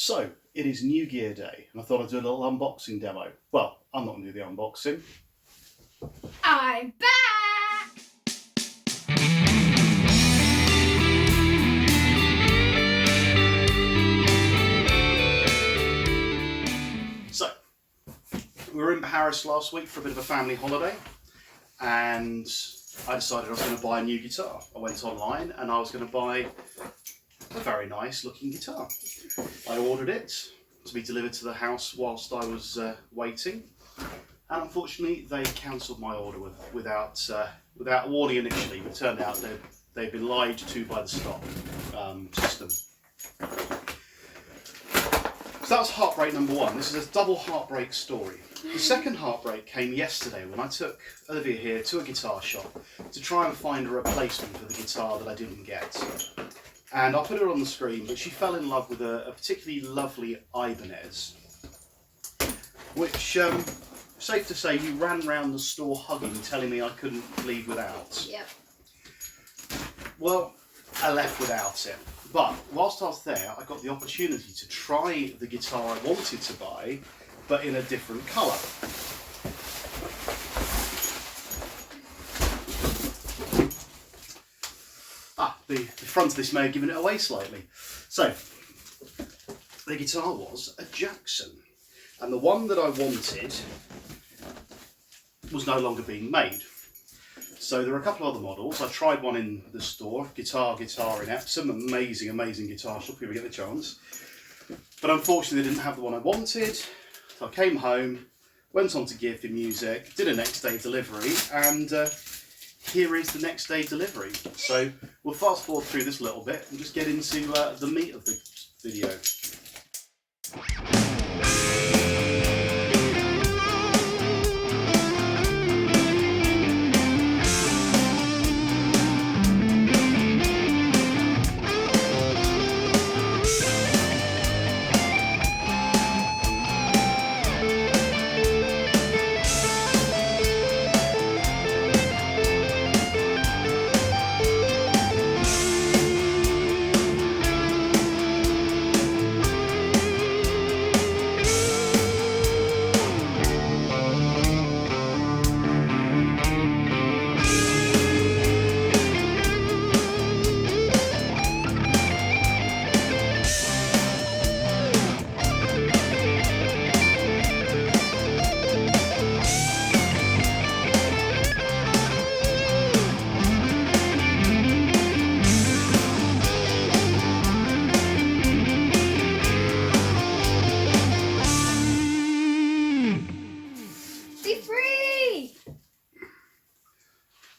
So, it is New Gear Day, and I thought I'd do a little unboxing demo. Well, I'm not going to do the unboxing. I'm back! So, we were in Paris last week for a bit of a family holiday, and I decided I was going to buy a new guitar. I went online and I was going to buy a very nice looking guitar. I ordered it to be delivered to the house whilst I was waiting, and unfortunately they cancelled my order without warning initially. But it turned out they'd been lied to by the stock system. So that was heartbreak number one. This is a double heartbreak story. The second heartbreak came yesterday when I took Olivia here to a guitar shop to try and find a replacement for the guitar that I didn't get. And I'll put her on the screen, but she fell in love with a particularly lovely Ibanez, which, safe to say, you ran round the store hugging, telling me I couldn't leave without. Yep. Well, I left without it. But whilst I was there, I got the opportunity to try the guitar I wanted to buy, but in a different colour. The front of this may have given it away slightly. So, the guitar was a Jackson, and the one that I wanted was no longer being made. So there were a couple of other models. I tried one in the store, Guitar in Epsom, amazing guitar shop if you ever get the chance. But unfortunately they didn't have the one I wanted. So I came home, went on to Gear for Music, did a next day delivery, and here is the next day delivery. So we'll fast forward through this a little bit and just get into the meat of the video.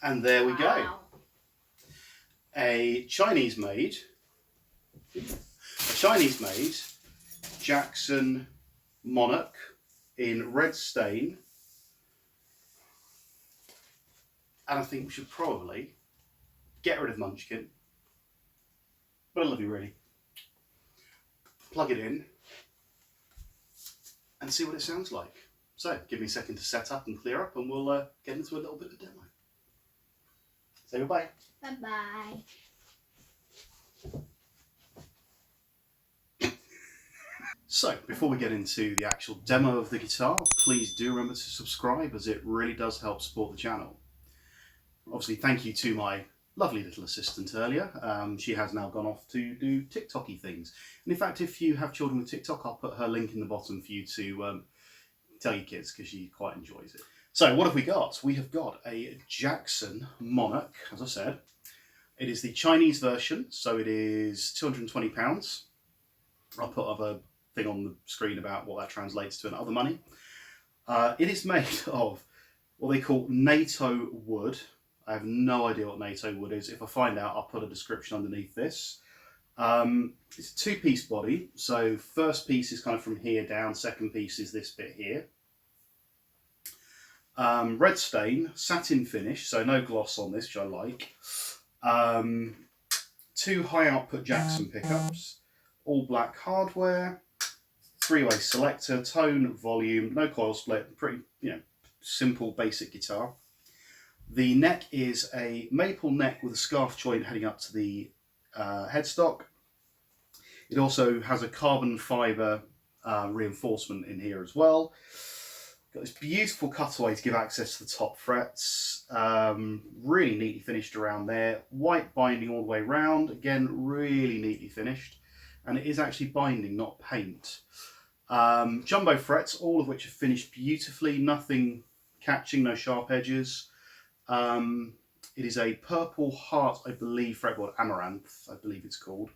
And there we go. A Chinese-made Jackson Monarkh in red stain. And I think we should probably get rid of Munchkin. But I love you really. Plug it in and see what it sounds like. So give me a second to set up and clear up, and we'll get into a little bit of a demo. Say goodbye. Bye-bye. So, before we get into the actual demo of the guitar, please do remember to subscribe, as it really does help support the channel. Obviously, thank you to my lovely little assistant earlier. She has now gone off to do TikTok-y things. And in fact, if you have children with TikTok, I'll put her link in the bottom for you to tell your kids, because she quite enjoys it. So what have we got? We have got a Jackson Monarkh, as I said. It is the Chinese version, so it is £220. I'll put up a thing on the screen about what that translates to in other money. It is made of what they call NATO wood. I have no idea what NATO wood is. If I find out, I'll put a description underneath this. It's a two-piece body, so first piece is kind of from here down, second piece is this bit here. Red stain, satin finish, so no gloss on this, which I like. Two high output Jackson pickups, all black hardware, three-way selector, tone, volume, no coil split, pretty, simple basic guitar. The neck is a maple neck with a scarf joint heading up to the headstock. It also has a carbon fibre reinforcement in here as well. Got this beautiful cutaway to give access to the top frets. Really neatly finished around there. White binding all the way around. Again, really neatly finished. And it is actually binding, not paint. Jumbo frets, all of which are finished beautifully. Nothing catching, no sharp edges. It is a purple heart, I believe, fretboard, amaranth, I believe it's called.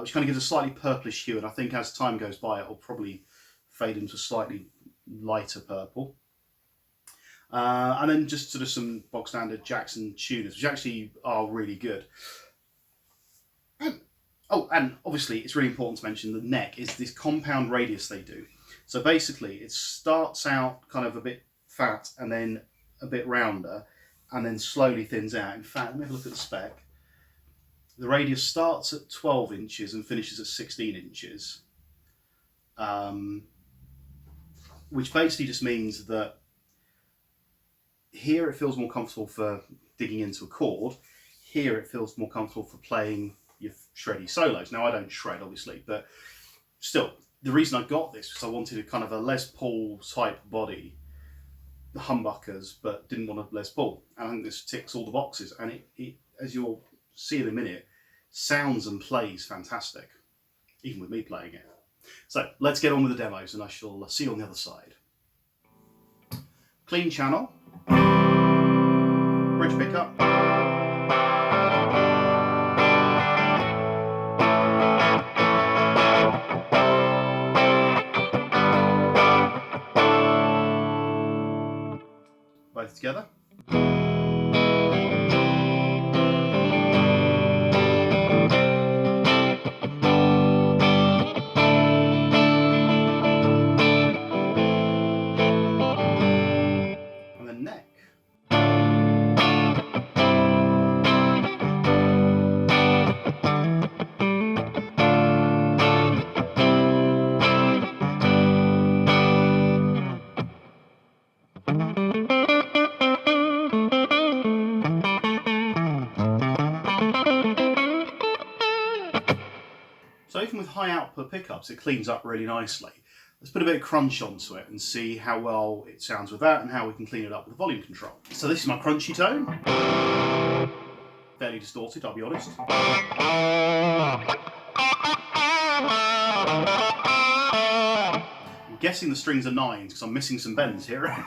Which kind of gives a slightly purplish hue. And I think as time goes by, it will probably fade into a slightly lighter purple. And then just sort of some bog standard Jackson tuners, which actually are really good. And obviously it's really important to mention the neck is this compound radius they do. So basically it starts out kind of a bit fat and then a bit rounder and then slowly thins out. In fact, let me have a look at the spec. The radius starts at 12 inches and finishes at 16 inches. Which basically just means that here it feels more comfortable for digging into a chord. Here it feels more comfortable for playing your shreddy solos. Now I don't shred obviously, but still, the reason I got this was I wanted a kind of a Les Paul type body, the humbuckers, but didn't want a Les Paul. And I think this ticks all the boxes, and it as you'll see in a minute, sounds and plays fantastic, even with me playing it. So let's get on with the demos and I shall see you on the other side. Clean channel, bridge pickup, both together. So even with high output pickups, it cleans up really nicely. Let's put a bit of crunch onto it and see how well it sounds with that and how we can clean it up with the volume control. So this is my crunchy tone. Fairly distorted, I'll be honest. I'm guessing the strings are 9s because I'm missing some bends here.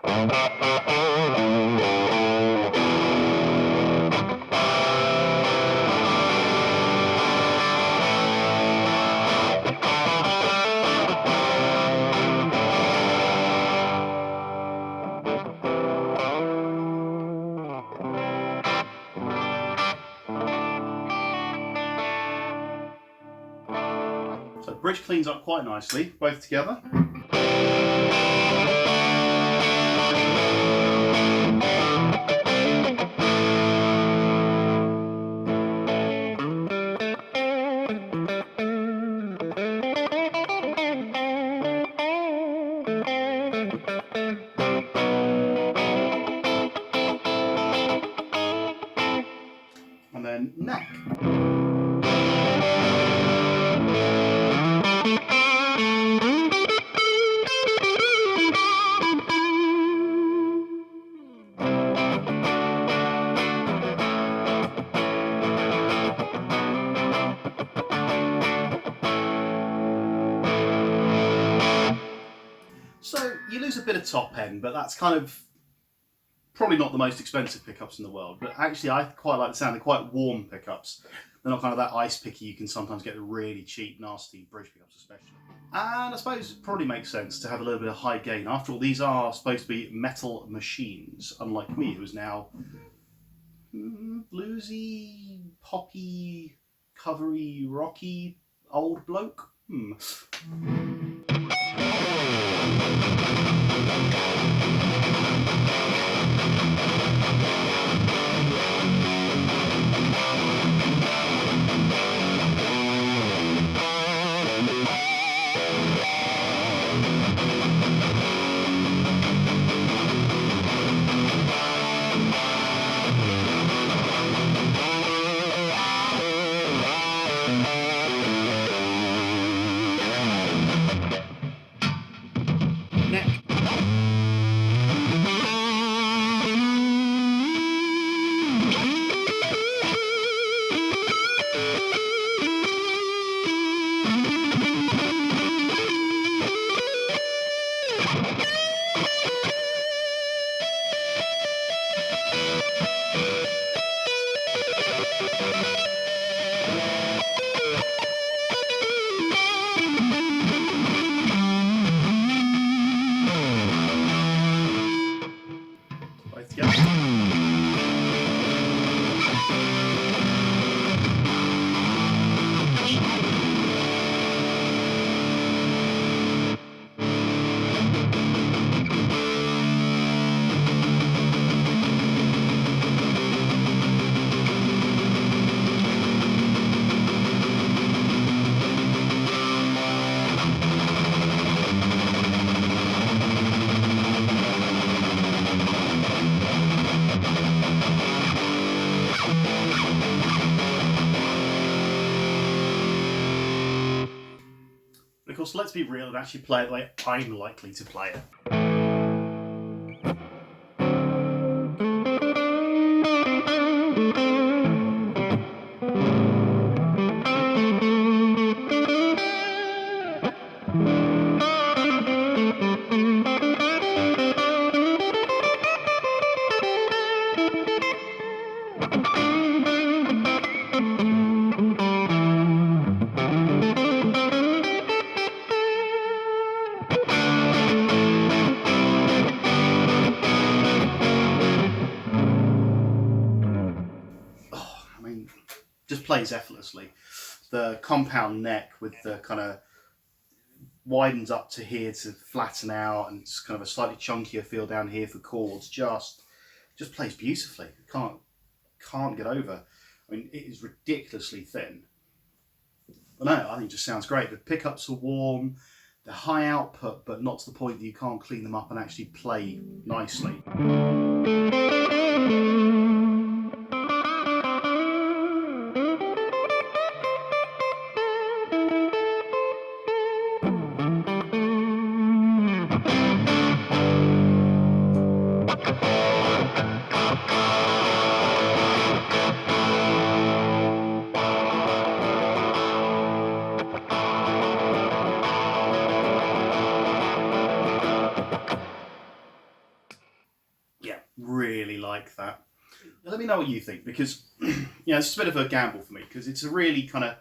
So bridge cleans up quite nicely, both together. And then neck. So you lose a bit of top end, but that's kind of probably not the most expensive pickups in the world. But actually I quite like the sound. They're quite warm pickups. They're not kind of that ice picky you can sometimes get the really cheap, nasty bridge pickups especially. And I suppose it probably makes sense to have a little bit of high gain. After all, these are supposed to be metal machines, unlike me, who's now bluesy, poppy, covery, rocky, old bloke. Because let's be real and actually play it the way I'm likely to play it. Just plays effortlessly. The compound neck with the kind of widens up to here to flatten out, and it's kind of a slightly chunkier feel down here for chords. Just plays beautifully. Can't get over. I mean, it is ridiculously thin. But no, I think it just sounds great. The pickups are warm, they're high output, but not to the point that you can't clean them up and actually play nicely. Really like that. Let me know what you think, because it's a bit of a gamble for me, because it's a really kind of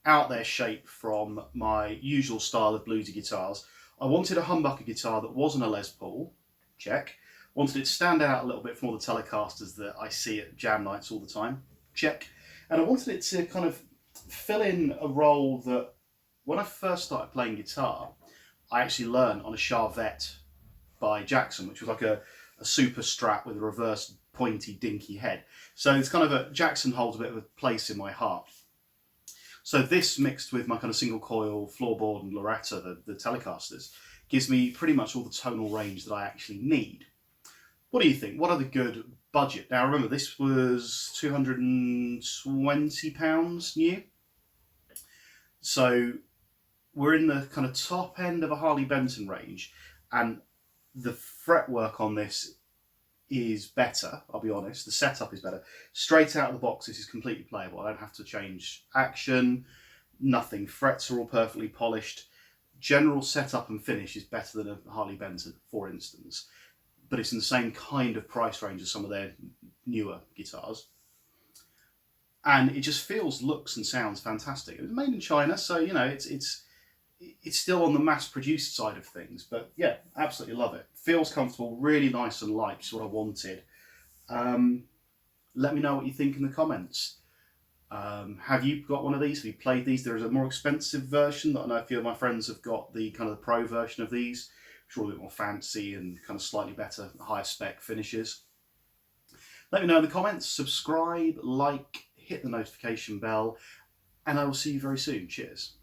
out there shape from my usual style of bluesy guitars. I wanted a humbucker guitar that wasn't a Les Paul, check. Wanted it to stand out a little bit from all the Telecasters that I see at jam nights all the time, check. And I wanted it to kind of fill in a role that when I first started playing guitar, I actually learned on a Charvette by Jackson, which was like a super strat with a reverse pointy dinky head. So it's kind of Jackson holds a bit of a place in my heart. So this mixed with my kind of single coil floorboard and Loretta, the Telecasters, gives me pretty much all the tonal range that I actually need. What do you think? What are the good budget? Now remember, this was £220 new. So we're in the kind of top end of a Harley Benton range, and the fretwork on this is better, I'll be honest. The setup is better. Straight out of the box, this is completely playable. I don't have to change action, nothing. Frets are all perfectly polished. General setup and finish is better than a Harley Benton, for instance. But it's in the same kind of price range as some of their newer guitars. And it just feels, looks and sounds fantastic. It was made in China, so, it's still on the mass-produced side of things, but yeah, absolutely love it. Feels comfortable, really nice and light, just what I wanted. Let me know what you think in the comments. Have you got one of these? Have you played these? There is a more expensive version that I know a few of my friends have got, the kind of the pro version of these, which are a bit more fancy and kind of slightly better, higher spec finishes. Let me know in the comments. Subscribe, like, hit the notification bell, and I will see you very soon. Cheers.